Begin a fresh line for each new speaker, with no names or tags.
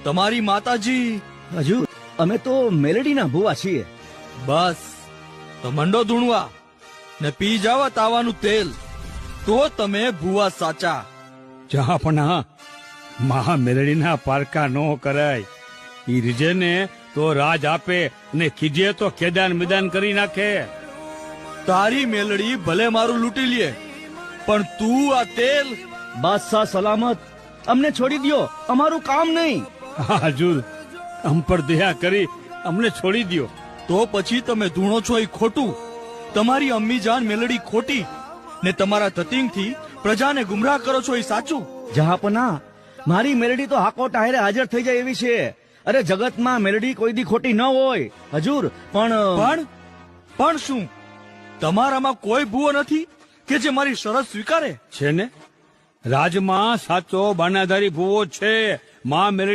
તમારી માતાજી.
હજુ અમે તો મેલેડીના ભુવા છીએ.
બસ તો મંડો ધૂણવા ને પી જાવા તાવાનું તેલ, તો તમે ભુવા સાચા.
જહાપના મહા મેલડીના પારકા નો કરાય. ઈ રીજે ને તો રાજ આપે ને ખીજે તો ખેદાન મેદાન કરી નાખે.
તારી મેલડી ભલે મારું લૂંટી લે, પણ તું આ તેલ.
બાદશાહ સલામત, અમને છોડી દ્યો, અમારું કામ નહીં.
હજુર અમ પર દયા કરી અમને છોડી દ્યો.
તો પછી તમે ધૂણો છો એ ખોટું, તમારી અમ્મી જાન મેલડી ખોટી, ને તમારા ધતિંગથી પ્રજાને ગુમરાહ કરો છો એ સાચું.
જહાપના, મારી મેલડી તો હાકો ટાહેરે હાજર થઈ જાય એવી છે. અરે જગતમાં મેલડી કોઈ દી ખોટી ન હોય હજુર.
પણ શું તમારામાં કોઈ ભૂવો નથી કે જે મારી શરત સ્વીકારે?
છે ને, રાજમાં સાચો બાનાધારી ભૂવો છે. માં મેલડી